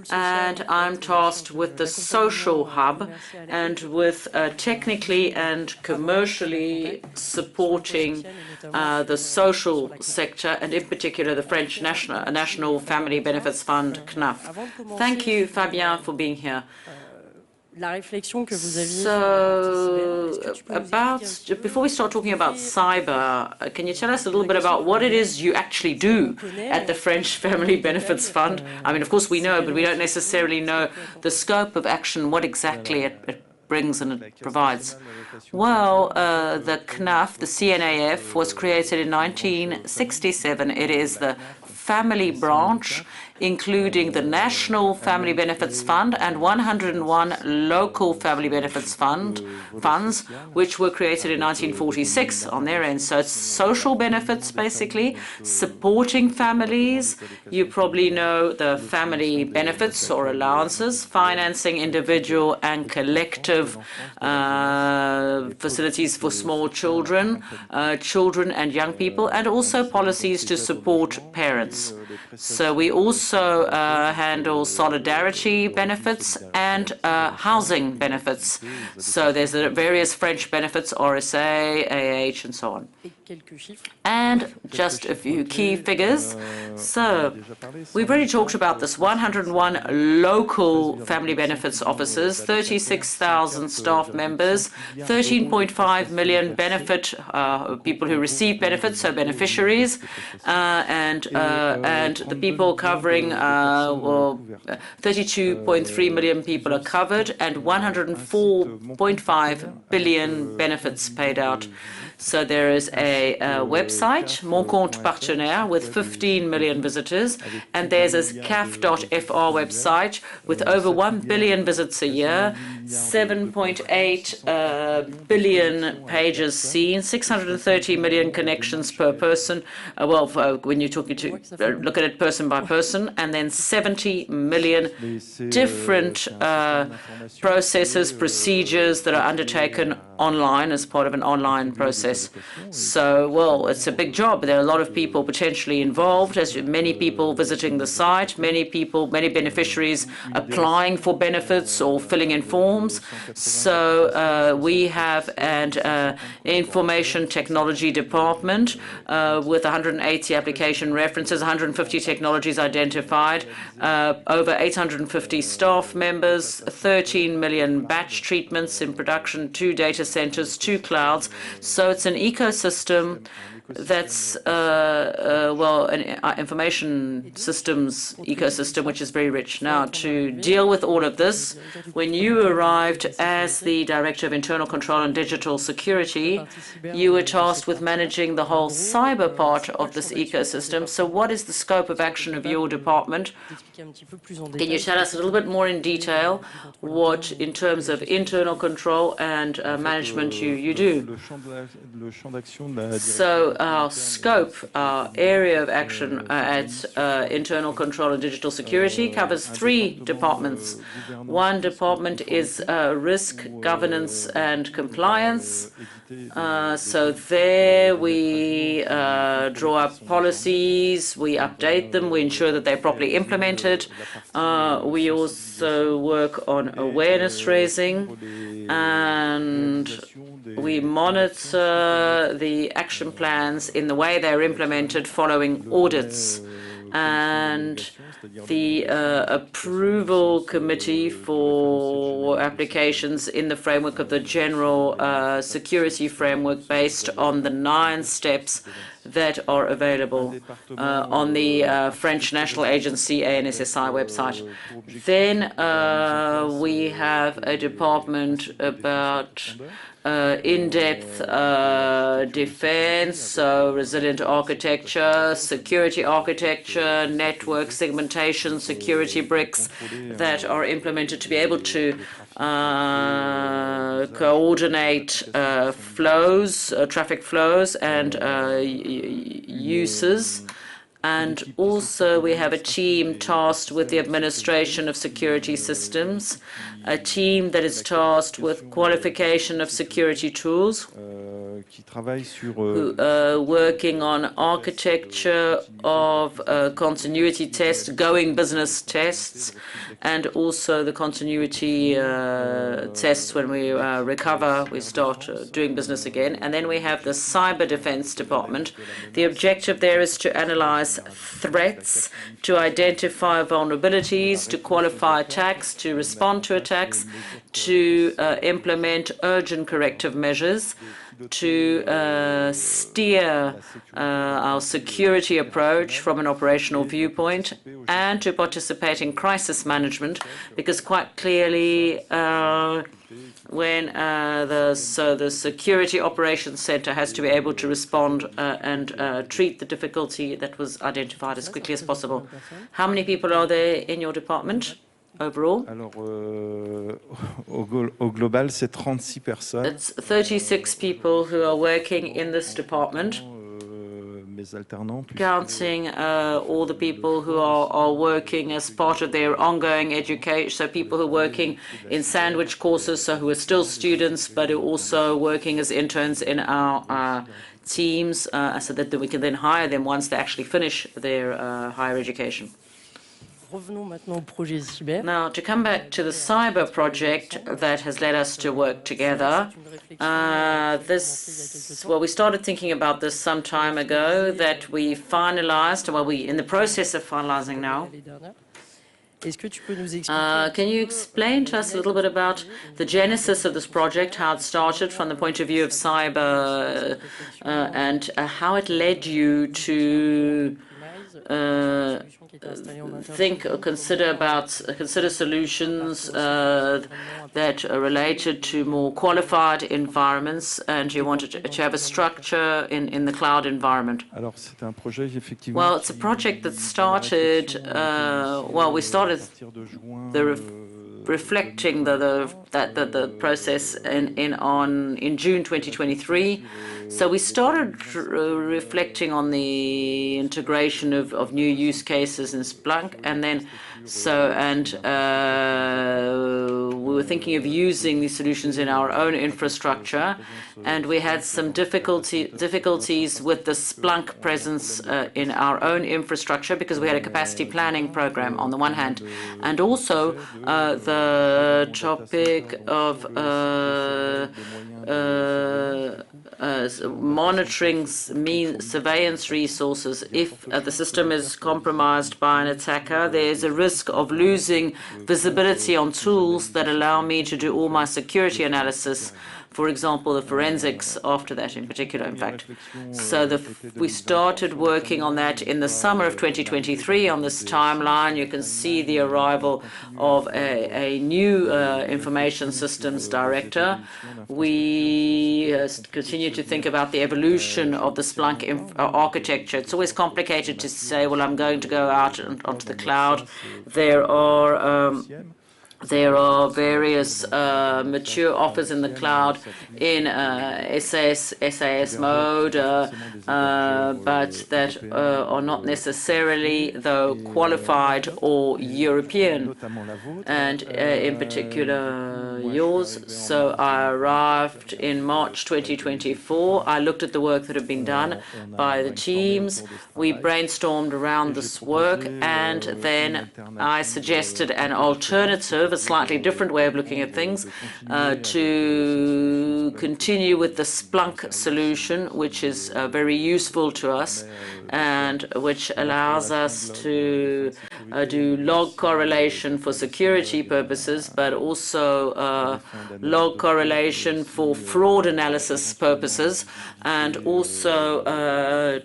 and I'm tasked with the social hub and with technically and commercially supporting the social sector, and in particular the French National Family Benefits Fund, CNAF. Thank you, Fabien, for being here. Before we start talking about cyber, can you tell us a little bit about what it is you actually do at the French Family Benefits Fund? I mean, of course we know, but we don't necessarily know the scope of action, what exactly it brings and it provides. Well, the CNAF, the CNAF, was created in 1967. It is the family branch, including the National Family Benefits Fund and 101 local family benefits funds, which were created in 1946 on their end. So it's social benefits, basically, supporting families. You probably know the family benefits or allowances, financing individual and collective facilities for small children, children and young people, and also policies to support parents. So we also handle solidarity benefits and housing benefits. So there's various French benefits, RSA, AH, and so on. And just a few key figures. So we've already talked about this: 101 local family benefits officers, 36,000 staff members, 13.5 million benefit people who receive benefits, so beneficiaries, and the people covering 32.3 million people are covered, and 104.5 billion benefits paid out. So there is a website, Mon Compte Partenaire, with 15 million visitors, and there's a CAF.fr website with over 1 billion visits a year, 7.8 billion pages seen, 630 million connections per person. When you're talking to look at it person by person, and then 70 million different processes, procedures that are undertaken online as part of an online process. So, well, it's a big job. There are a lot of people potentially involved, as many people visiting the site, many beneficiaries applying for benefits or filling in forms. So we have an information technology department with 180 application references, 150 technologies identified, over 850 staff members, 13 million batch treatments in production, 2 data centers, 2 clouds. So it's an ecosystem that's, an information systems ecosystem, which is very rich. Now, to deal with all of this, when you arrived as the Director of Internal Control and Digital Security, you were tasked with managing the whole cyber part of this ecosystem. So what is the scope of action of your department? Can you tell us a little bit more in detail what, in terms of internal control and management, you do? So our scope, our area of action at internal control and digital security covers 3 departments. One department is risk, governance, and compliance. So there we draw up policies, we update them, we ensure that they're properly implemented. We also work on awareness raising, and we monitor the action plans in the way they're implemented following audits. And the approval committee for applications in the framework of the general security framework based on the 9 steps that are available on the French National Agency ANSSI website. Then we have a department about in-depth defense, so resilient architecture, security architecture, network segmentation, security bricks that are implemented to be able to coordinate flows, traffic flows, and uses. And also we have a team tasked with the administration of security systems, a team that is tasked with qualification of security tools, who are working on architecture of continuity tests, going business tests, and also the continuity tests when we recover, we start doing business again. And then we have the Cyber Defense Department. The objective there is to analyze threats, to identify vulnerabilities, to qualify attacks, to respond to attacks, to implement urgent corrective measures, to steer our security approach from an operational viewpoint, and to participate in crisis management, because quite clearly when the Security Operations Center has to be able to respond and treat the difficulty that was identified as quickly as possible. How many people are there in your department? Overall? Au global, c'est 36 personnes. It's 36 people who are working in this department, counting all the people who are working as part of their ongoing education, so people who are working in sandwich courses, so who are still students, but who are also working as interns in our teams, so that we can then hire them once they actually finish their higher education. Now, to come back to the cyber project that has led us to work together, we started thinking about this some time ago, that we finalized, well, we're in the process of finalizing now. Can you explain to us a little bit about the genesis of this project, how it started from the point of view of cyber, and how it led you to think or consider solutions that are related to more qualified environments, and you wanted to have a structure in the cloud environment? Well, it's a project that started. We started reflecting the process in June 2023. So we started reflecting on the integration of new use cases in Splunk, and then we were thinking of using these solutions in our own infrastructure, and we had some difficulties with the Splunk presence in our own infrastructure, because we had a capacity planning program on the one hand, and also the topic of monitoring surveillance resources. If the system is compromised by an attacker, there's a risk of losing visibility on tools that allow me to do all my security analysis. For example, the forensics after that in particular, in fact. So we started working on that in the summer of 2023 on this timeline. You can see the arrival of a new information systems director. We continue to think about the evolution of the Splunk architecture. It's always complicated to say, well, I'm going to go out onto the cloud. There are various mature offers in the cloud in SAS mode, but that are not necessarily, though, qualified or European, and in particular yours. So I arrived in March 2024. I looked at the work that had been done by the teams. We brainstormed around this work, and then I suggested an alternative, a slightly different way of looking at things, to continue with the Splunk solution, which is very useful to us and which allows us to do log correlation for security purposes, but also log correlation for fraud analysis purposes, and also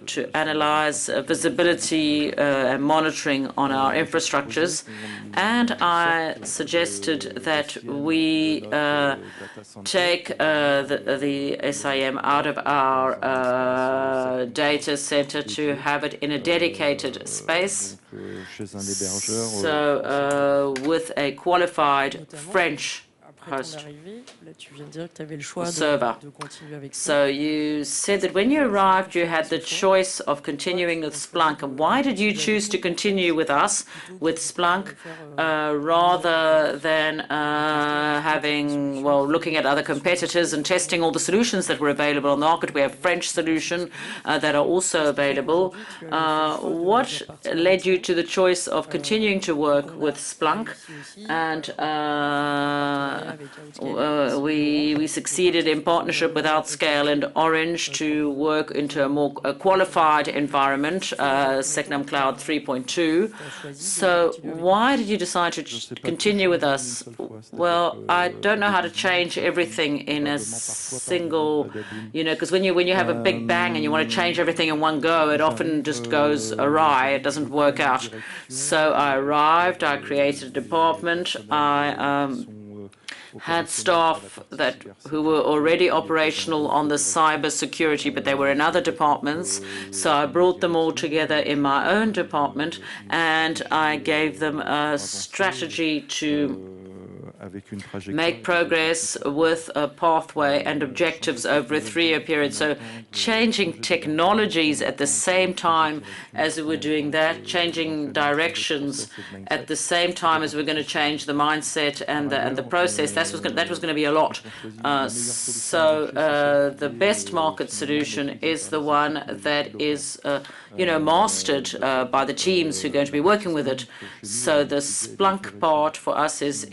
to analyze visibility and monitoring on our infrastructures. And I suggested that we take the SIEM out of our data center to have it in a dedicated space, so with a qualified French host server. So you said that when you arrived, you had the choice of continuing with Splunk. And why did you choose to continue with us, with Splunk, rather than looking at other competitors and testing all the solutions that were available on the market? We have French solution that are also available. What led you to the choice of continuing to work with Splunk? And we succeeded in partnership with Outscale and Orange to work into a more qualified environment, Secnum Cloud 3.2. So why did you decide to continue with us? Well, I don't know how to change everything in a single, because when you have a big bang and you want to change everything in one go, it often just goes awry. It doesn't work out. So I arrived, I created a department, I had staff who were already operational on the cyber security, but they were in other departments. So I brought them all together in my own department, and I gave them a strategy to make progress with a pathway and objectives over a 3-year period. So changing technologies at the same time as we were doing that, changing directions at the same time as we're going to change the mindset and the process, that was going to be a lot. The best market solution is the one that is mastered by the teams who are going to be working with it. So the Splunk part for us is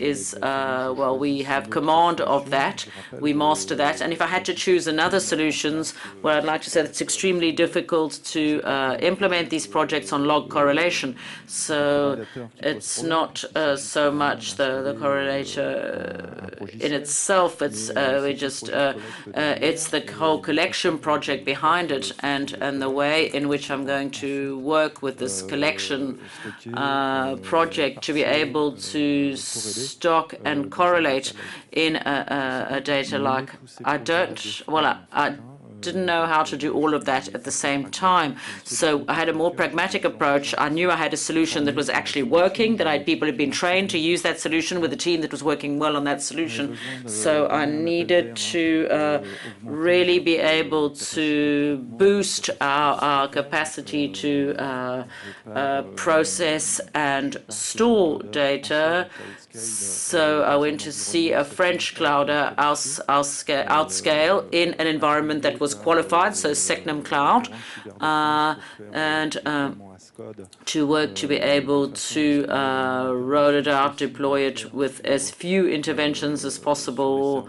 we have command of that. We master that. And if I had to choose another solutions, well, I'd like to say that it's extremely difficult to implement these projects on log correlation. So it's not so much the correlator in itself. It's it's the whole collection project behind it, and the way in which I'm going to work with this collection project to be able to stock and correlate in a data like I didn't know how to do all of that at the same time. So I had a more pragmatic approach. I knew I had a solution that was actually working, that I had people who had been trained to use that solution with a team that was working well on that solution. So I needed to really be able to boost our capacity to process and store data. So I went to see a French clouder, Outscale, in an environment that was qualified, so Secnum Cloud, and to work to be able to roll it out, deploy it with as few interventions as possible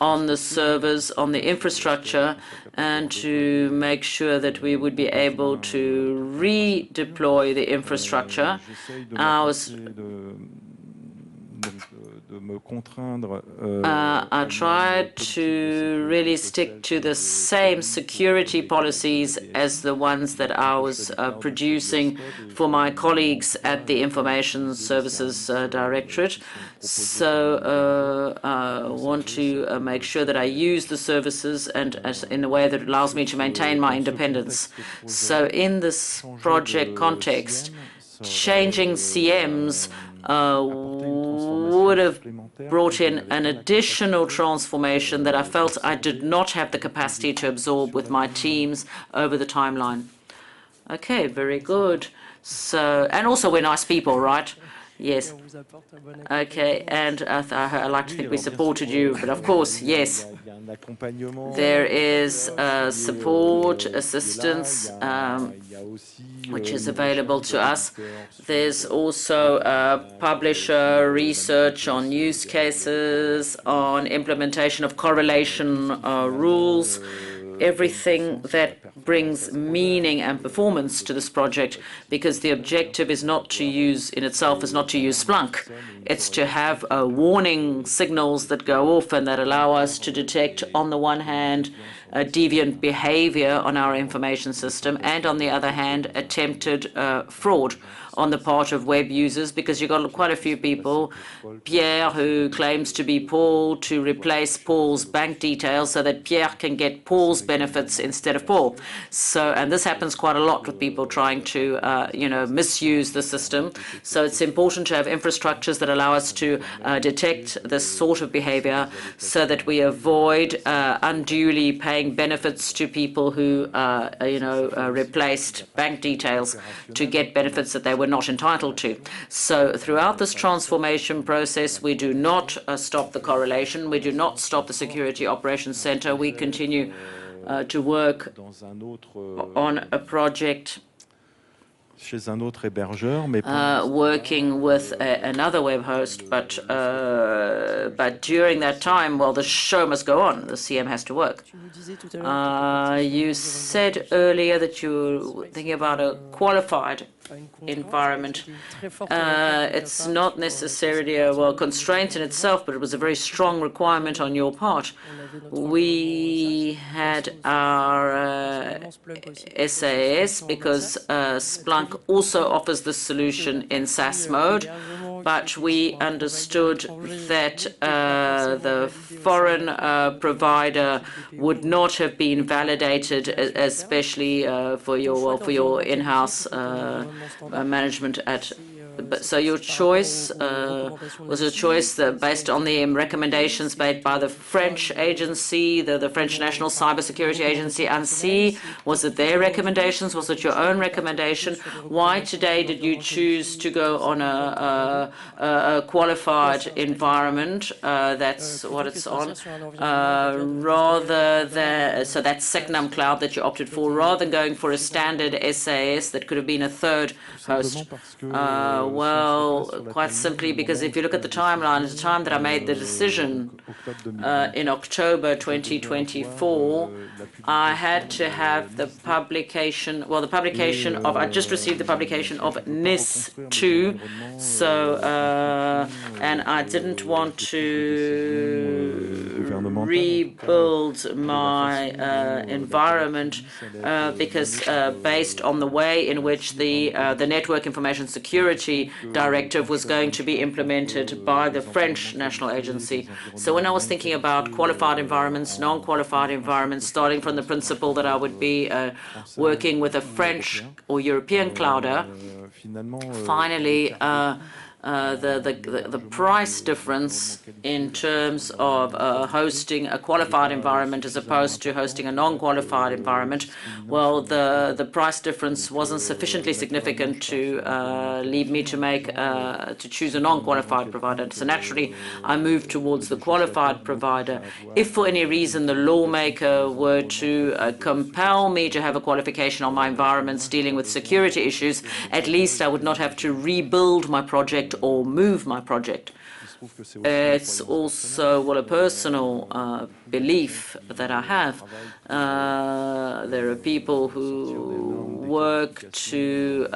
on the servers, on the infrastructure, and to make sure that we would be able to redeploy the infrastructure. I tried to really stick to the same security policies as the ones that I was producing for my colleagues at the Information Services Directorate. So I want to make sure that I use the services and in a way that allows me to maintain my independence. So in this project context, changing CMs would have brought in an additional transformation that I felt I did not have the capacity to absorb with my teams over the timeline. Okay, very good. So, and also we're nice people, right? Yes. Okay, and I like to think we supported you, but of course, yes, there is support, assistance, which is available to us. There's also publisher research on use cases, on implementation of correlation rules, everything that brings meaning and performance to this project, because the objective is not to use Splunk. It's to have warning signals that go off and that allow us to detect, on the one hand, deviant behavior on our information system, and on the other hand, attempted fraud on the part of web users, because you've got quite a few people, Pierre, who claims to be Paul, to replace Paul's bank details so that Pierre can get Paul's benefits instead of Paul. So, and this happens quite a lot with people trying to, misuse the system. So it's important to have infrastructures that allow us to detect this sort of behavior so that we avoid unduly paying benefits to people who, replaced bank details to get benefits that they were not entitled to. So throughout this transformation process, we do not stop the correlation. We do not stop the Security Operations Center. We continue to work on a project working with another web host, but during that time, well, the show must go on. The CM has to work. You said earlier that you were thinking about a qualified environment. It's not necessarily a constraint in itself, but it was a very strong requirement on your part. We had our SAS because Splunk also offers the solution in SaaS mode, but we understood that the foreign provider would not have been validated, especially for your in-house management at. So your choice was a choice that based on the recommendations made by the French agency, the French National Cybersecurity Agency, ANSSI. Was it their recommendations? Was it your own recommendation? Why today did you choose to go on a qualified environment? That's what it's on. Rather than, so that's C09 Cloud that you opted for, rather than going for a standard SAS that could have been a third host. Well, quite simply because if you look at the timeline, at the time that I made the decision in October 2024, I had to have the publication, I just received the publication of NIS 2, so, and I didn't want to rebuild my environment because based on the way in which the Network Information Security Directive was going to be implemented by the French National Agency. So when I was thinking about qualified environments, non-qualified environments, starting from the principle that I would be working with a French or European clouder, finally, the price difference in terms of hosting a qualified environment as opposed to hosting a non-qualified environment, well, the price difference wasn't sufficiently significant to lead me to choose a non-qualified provider. So naturally, I moved towards the qualified provider. If for any reason the lawmaker were to compel me to have a qualification on my environments dealing with security issues, at least I would not have to rebuild my project or move my project. It's also, well, a personal belief that I have. There are people who work to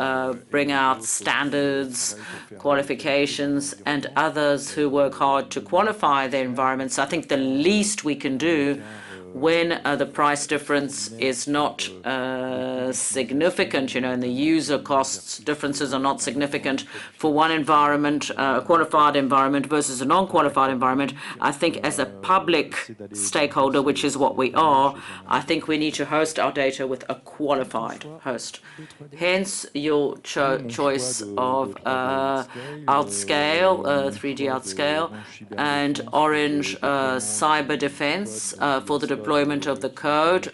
bring out standards, qualifications, and others who work hard to qualify their environments. I think the least we can do when the price difference is not significant, and the user costs differences are not significant for one environment, a qualified environment versus a non-qualified environment, I think as a public stakeholder, which is what we are, I think we need to host our data with a qualified host. Hence your choice of outscale, 3D outscale, and Orange cyber defense for the deployment of the code,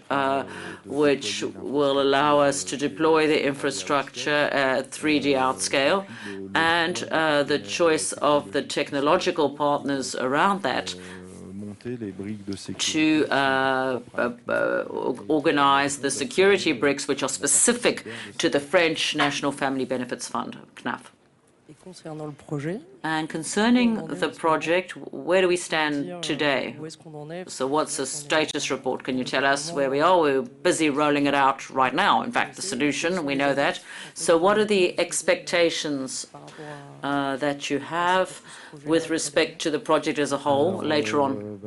which will allow us to deploy the infrastructure at 3D outscale, and the choice of the technological partners around that to organize the security bricks which are specific to the French National Family Benefits Fund, CNAF. And concerning the project, where do we stand today? So what's the status report? Can you tell us where we are? We're busy rolling it out right now. In fact, the solution, we know that. So what are the expectations that you have with respect to the project as a whole later on?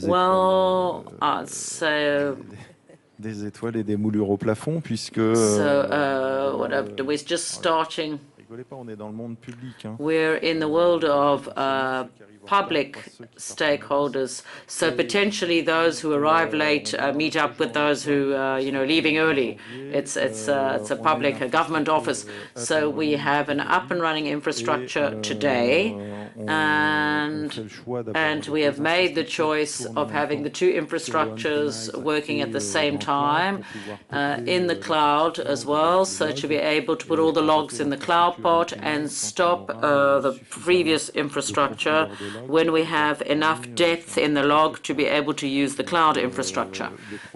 Well, I'd say des étoiles et des moulures au plafond, puisque... we're just starting. Rigolez pas, on est dans le monde public. Hein. We're in the world of public stakeholders. So potentially those who arrive late meet up with those who leaving early. It's a public, a government office. So we have an up and running infrastructure today, and we have made the choice of having the two infrastructures working at the same time in the cloud as well. So to be able to put all the logs in the cloud pod and stop the previous infrastructure when we have enough depth in the log to be able to use the cloud infrastructure.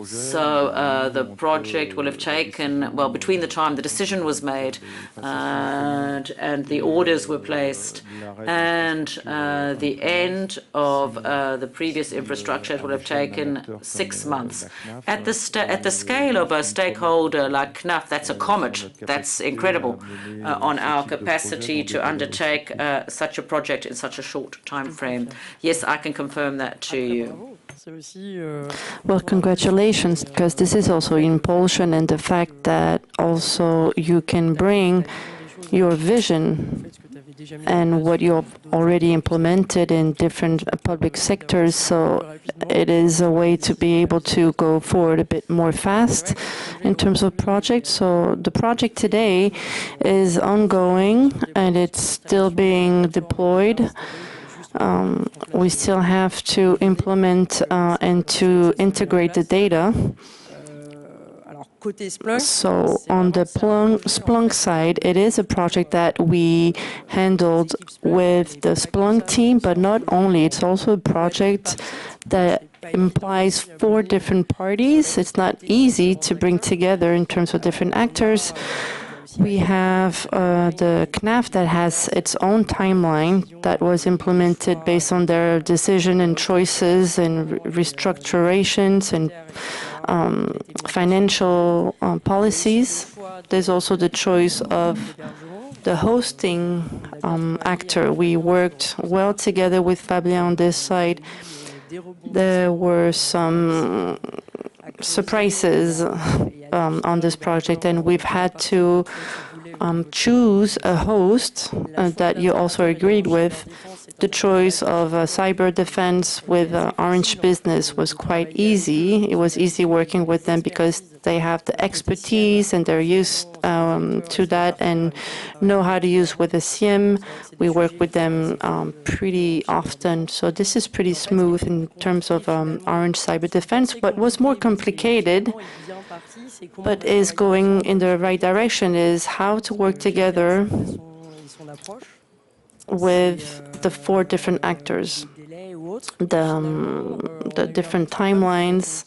So the project will have taken, well, between the time the decision was made and the orders were placed and the end of the previous infrastructure, it will have taken 6 months. At the scale of a stakeholder like CNAF, that's a comet. That's incredible on our capacity to undertake such a project in such a short time frame. Yes, I can confirm that to you. Well, congratulations, because this is also impulsion and the fact that also you can bring your vision and what you've already implemented in different public sectors. So it is a way to be able to go forward a bit more fast in terms of projects. So the project today is ongoing and it's still being deployed. We still have to implement and to integrate the data. So on the Splunk side, it is a project that we handled with the Splunk team, but not only, it's also a project that implies 4 different parties. It's not easy to bring together in terms of different actors. We have the CNAF that has its own timeline that was implemented based on their decision and choices and restructurations and financial policies. There's also the choice of the hosting actor. We worked well together with Fabien on this side. There were some surprises on this project, and we've had to choose a host that you also agreed with. The choice of cyber defense with Orange Business was quite easy. It was easy working with them because they have the expertise and they're used to that and know how to use with a SIEM. We work with them pretty often. So this is pretty smooth in terms of Orange Cyber Defense. What was more complicated, but is going in the right direction, is how to work together with the 4 different actors, the different timelines,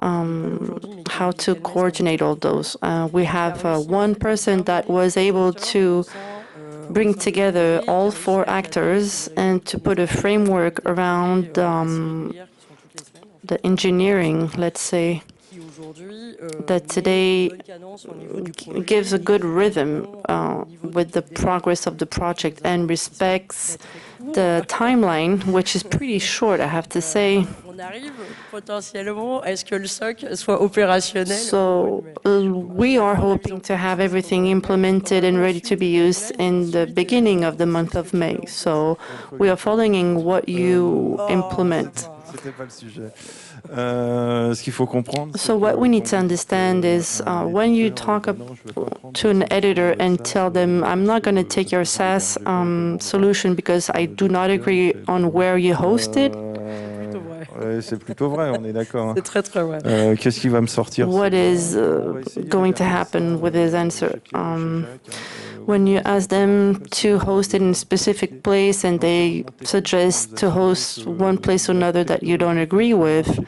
how to coordinate all those. We have one person that was able to bring together all 4 actors and to put a framework around the engineering, let's say, that today gives a good rhythm with the progress of the project and respects the timeline, which is pretty short, I have to say. So we are hoping to have everything implemented and ready to be used in the beginning of the month of May. So we are following what you implement. So what we need to understand is when you talk to an editor and tell them, I'm not going to take your SaaS solution because I do not agree on where you host it. C'est plutôt vrai, on est d'accord. C'est très très vrai. Qu'est-ce qui va me sortir? What is going to happen with his answer? When you ask them to host it in a specific place and they suggest to host one place or another that you don't agree with,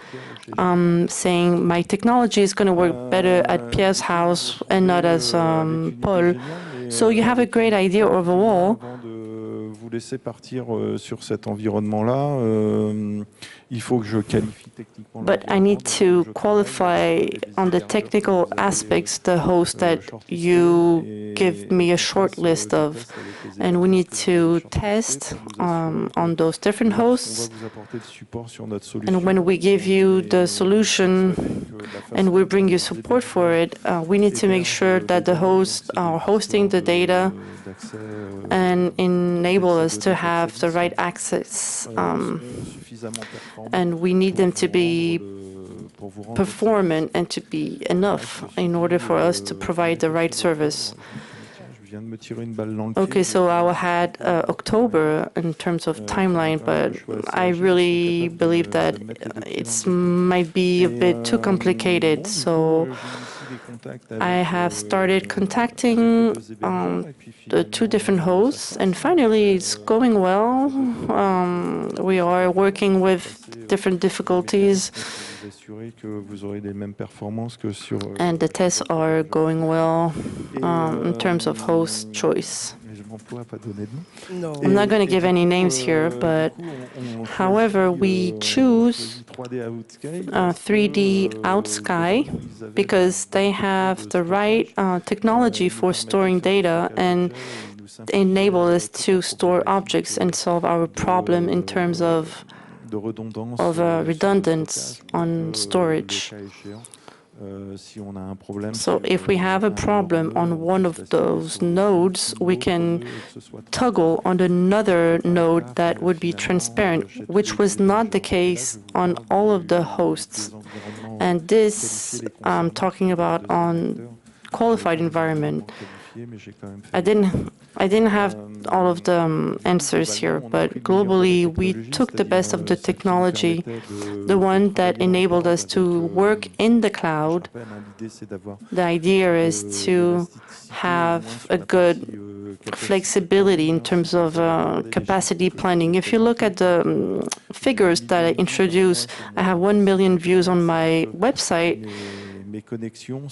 saying my technology is going to work better at Pierre's house and not as Paul. So you have a great idea overall. Vous laisser partir sur cet environnement-là, il faut que je qualifie techniquement. But I need to qualify on the technical aspects the host that you give me a short list of, and we need to test on those different hosts. And when we give you the solution, and we bring you support for it, we need to make sure that the hosts are hosting the data and enable us to have the right access. And we need them to be performant and to be enough in order for us to provide the right service. Okay, so I had October in terms of timeline, but I really believe that it might be a bit too complicated. So I have started contacting the two different hosts, and finally it's going well. We are working with different difficulties, and the tests are going well in terms of host choice. I'm not going to give any names here, but however, we choose 3D INCYBER because they have the right technology for storing data and enable us to store objects and solve our problem in terms of redundance on storage. So if we have a problem on one of those nodes, we can toggle on another node that would be transparent, which was not the case on all of the hosts. And this, I'm talking about on qualified environment. I didn't have all of the answers here, but globally we took the best of the technology, the one that enabled us to work in the cloud. The idea is to have a good flexibility in terms of capacity planning. If you look at the figures that I introduced, I have 1 million views on my website.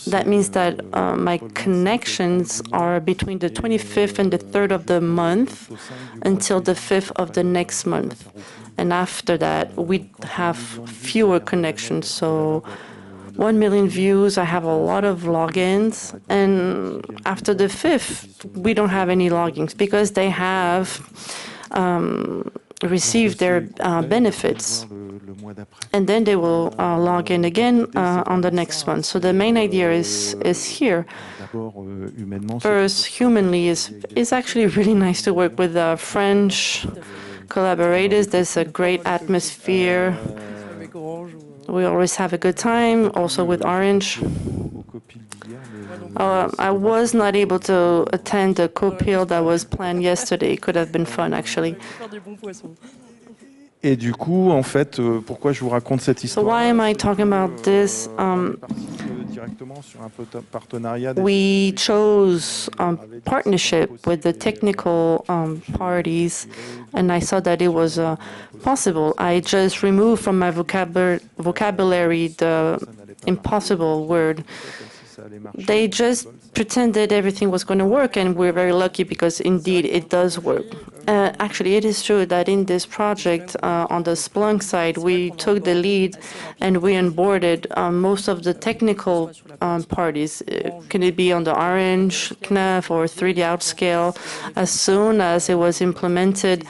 That means that my connections are between the 25th and the 3rd of the month until the 5th of the next month. And after that, we have fewer connections. So 1 million views, I have a lot of logins. And after the 5th, we don't have any logins because they have receive their benefits, and then they will log in again on the next one. So the main idea is here. First, humanly, is actually really nice to work with French collaborators. There's a great atmosphere. We always have a good time, also with Orange. I was not able to attend the co-pill that was planned yesterday. It could have been fun, actually. Et du coup, en fait, pourquoi je vous raconte cette histoire? So why am I talking about this? We chose partnership with the technical parties, and I saw that it was possible. I just removed from my vocabulary the impossible word. They just pretended everything was going to work, and we're very lucky because indeed it does work. Actually, it is true that in this project on the Splunk side, we took the lead and we onboarded most of the technical parties. Can it be on the Orange, CNAF, or 3D Outscale? As soon as it was implemented,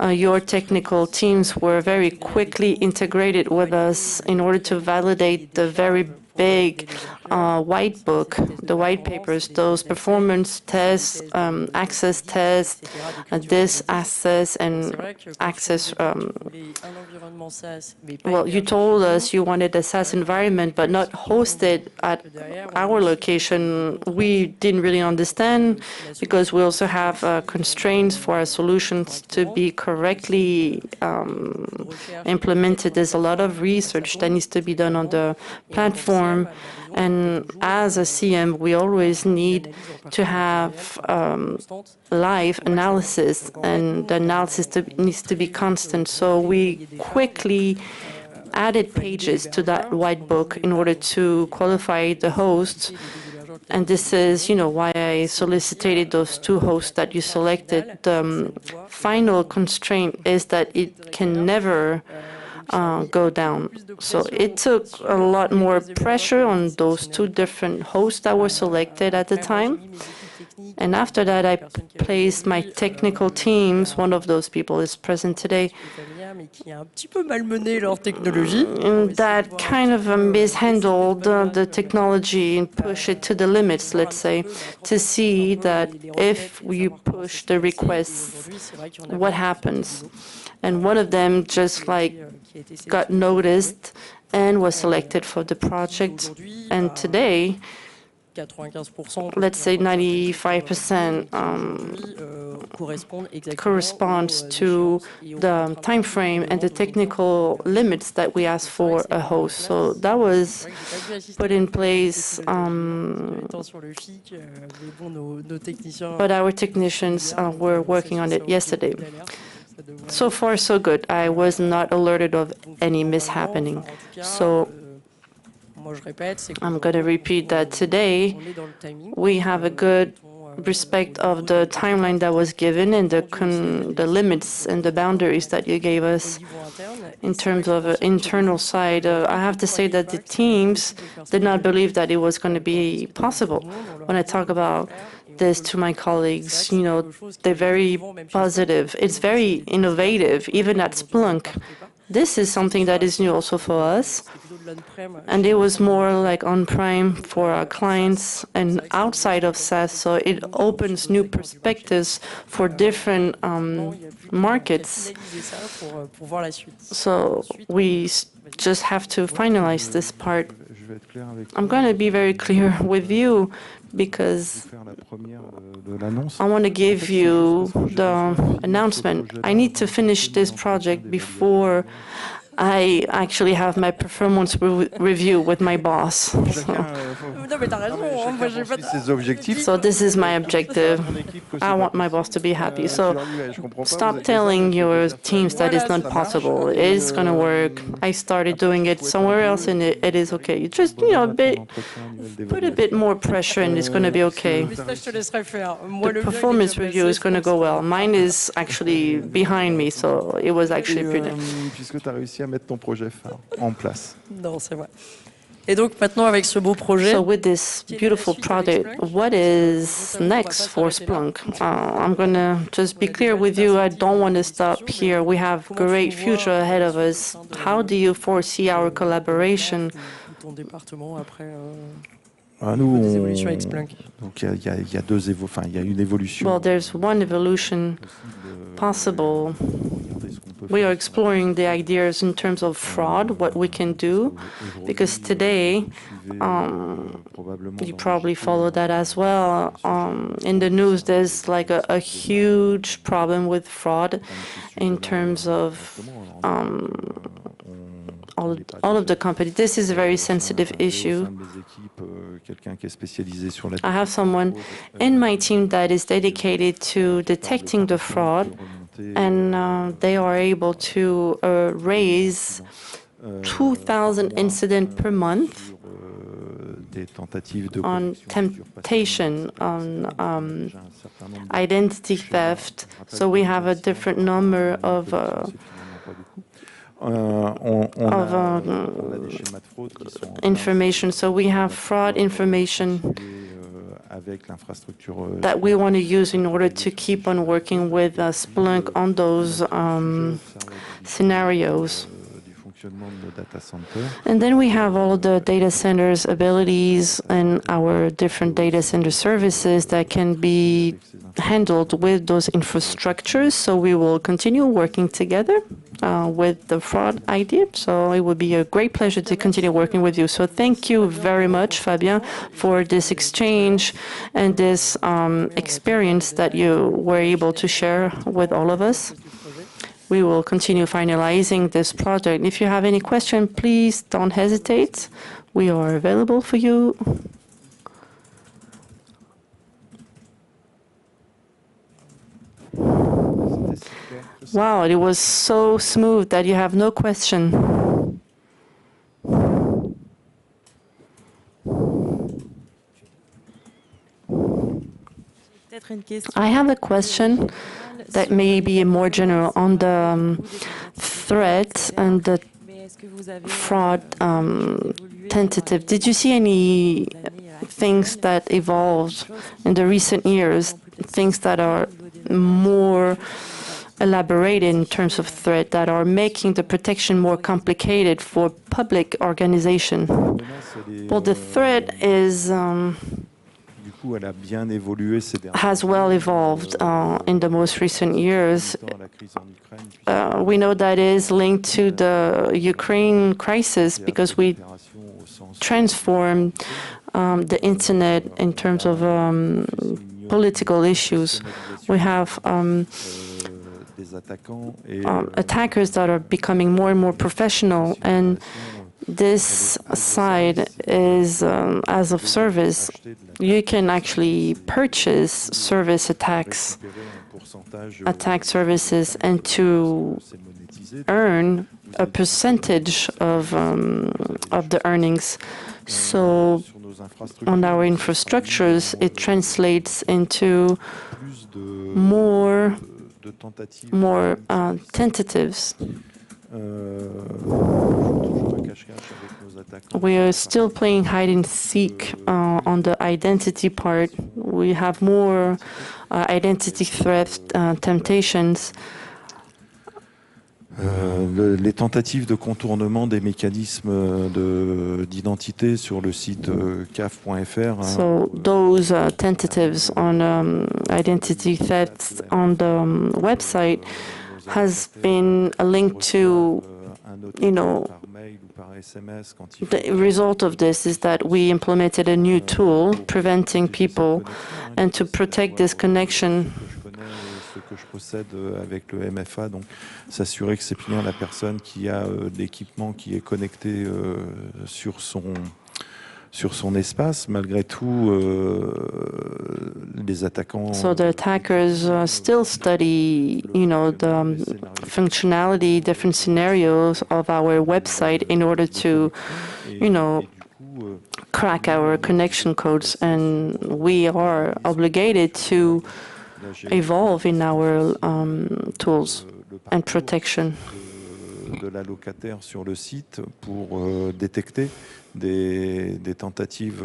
your technical teams were very quickly integrated with us in order to validate the very big white book, the white papers, those performance tests, access tests, this access and access. Well, you told us you wanted a SaaS environment, but not hosted at our location. We didn't really understand because we also have constraints for our solutions to be correctly implemented. There's a lot of research that needs to be done on the platform. And as a CM, we always need to have live analysis, and the analysis needs to be constant. So we quickly added pages to that white book in order to qualify the hosts. And this is, why I solicited those two hosts that you selected. The final constraint is that it can never go down. So it took a lot more pressure on those two different hosts that were selected at the time. And after that, I placed my technical teams. One of those people is present today. that kind of mishandled the technology and push it to the limits, let's say, to see that if you push the requests, what happens. And one of them just like got noticed and was selected for the project. And today, let's say 95% corresponds to the time frame and the technical limits that we ask for a host. So that was put in place, but our technicians were working on it yesterday. So far, so good. I was not alerted of any mishappening. So I'm going to repeat that today we have a good respect of the timeline that was given and the limits and the boundaries that you gave us in terms of an internal side. I have to say that the teams did not believe that it was going to be possible. When I talk about this to my colleagues, you know, they're very positive. It's very innovative, even at Splunk. This is something that is new also for us, and it was more like on-prem for our clients and outside of SaaS, so it opens new perspectives for different markets. So we just have to finalize this part. I'm going to be very clear with you because I want to give you the announcement. I need to finish this project before I actually have my performance review with my boss. So this is my objective. I want my boss to be happy. So stop telling your teams that it's not possible. It is going to work. I started doing it somewhere else and it is okay. Just, you know, put a bit more pressure and it's going to be okay. The performance review is going to go well. Mine is actually behind me, so it was actually pretty. Mettre ton projet phare en place. Non, c'est vrai. Et donc maintenant avec ce beau projet. So with this beautiful project, what is next for Splunk? I'm going to just be clear with you. I don't want to stop here. We have great future ahead of us. How do you foresee our collaboration? Ton département après. Nous, des évolutions avec Splunk. Donc il y a une évolution. Well, there's one evolution possible. We are exploring the ideas in terms of fraud, what we can do, because today, you probably follow that as well. In the news, there's like a huge problem with fraud in terms of all of the companies. This is a very sensitive issue. I have someone in my team that is dedicated to detecting the fraud, and they are able to raise 2,000 incidents per month on temptation, on identity theft. So we have a different number of information. So we have fraud information that we want to use in order to keep on working with Splunk on those scenarios. And then we have all the data centers' abilities and our different data center services that can be handled with those infrastructures. So we will continue working together with the fraud idea. So it would be a great pleasure to continue working with you. So thank you very much, Fabien, for this exchange and this experience that you were able to share with all of us. We will continue finalizing this project. If you have any question, please don't hesitate. We are available for you. Wow, it was so smooth that you have no question. I have a question that may be more general on the threat and the fraud tentative. Did you see any things that evolved in the recent years, things that are more elaborated in terms of threat that are making the protection more complicated for public organization. Well, the threat is has well evolved in the most recent years. We know that is linked to the Ukraine crisis because we transformed the internet in terms of political issues. We have attackers that are becoming more and more professional, and this side is as of service. You can actually purchase service attack services, and to earn a percentage of the earnings. So on our infrastructures, it translates into more tentatives. We are still playing hide and seek on the identity part. We have more identity threat temptations. Les tentatives de contournement des mécanismes d'identité sur le site caf.fr. So those tentatives on identity thefts on the website has been linked to, the result of this is that we implemented a new tool preventing people, and to protect this connection. Que je possède avec le MFA, donc s'assurer que c'est bien la personne qui a l'équipement qui est connecté sur son espace. Malgré tout, les attaquants. So the attackers still study, the functionality, different scenarios of our website in order to, crack our connection codes, and we are obligated to evolve in our tools and protection. De la locataire sur le site pour détecter des tentatives.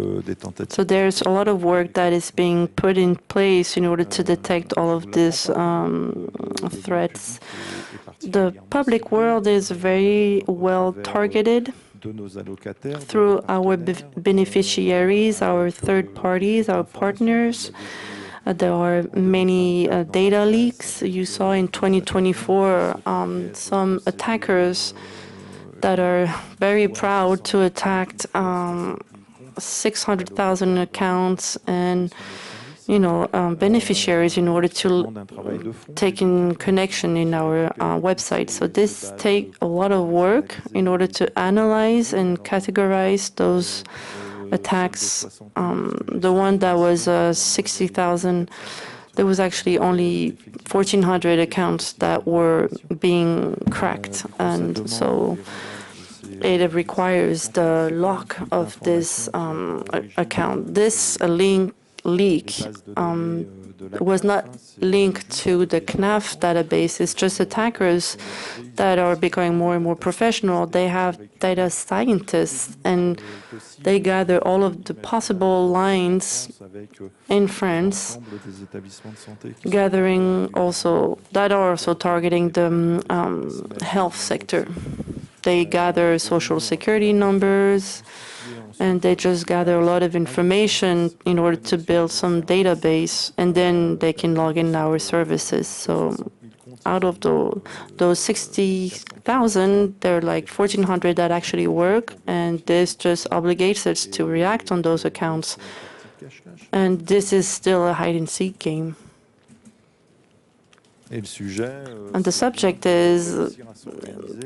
So there's a lot of work that is being put in place in order to detect all of these threats. The public world is very well targeted through our beneficiaries, our third parties, our partners. There are many data leaks. You saw in 2024 some attackers that are very proud to attack 600,000 accounts and beneficiaries in order to take in connection in our website. So this takes a lot of work in order to analyze and categorize those attacks. The one that was 60,000, there was actually only 1,400 accounts that were being cracked, and so it requires the lock of this account. This leak was not linked to the CNAF database. It's just attackers that are becoming more and more professional. They have data scientists, and they gather all of the possible lines in France, gathering also that are also targeting the health sector. They gather social security numbers, and they just gather a lot of information in order to build some database, and then they can log in our services. So out of those 60,000, there are like 1,400 that actually work, and this just obligates us to react on those accounts. And this is still a hide-and-seek game. And the subject is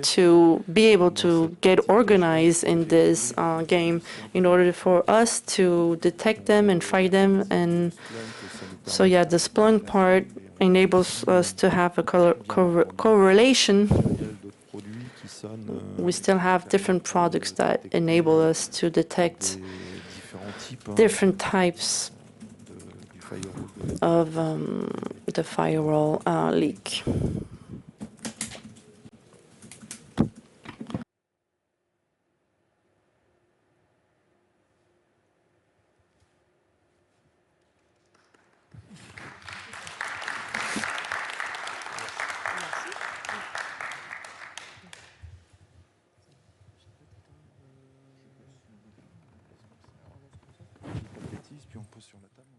to be able to get organized in this game in order for us to detect them and fight them. And so, yeah, the Splunk part enables us to have a correlation. We still have different products that enable us to detect different types of the firewall leak. sur la table.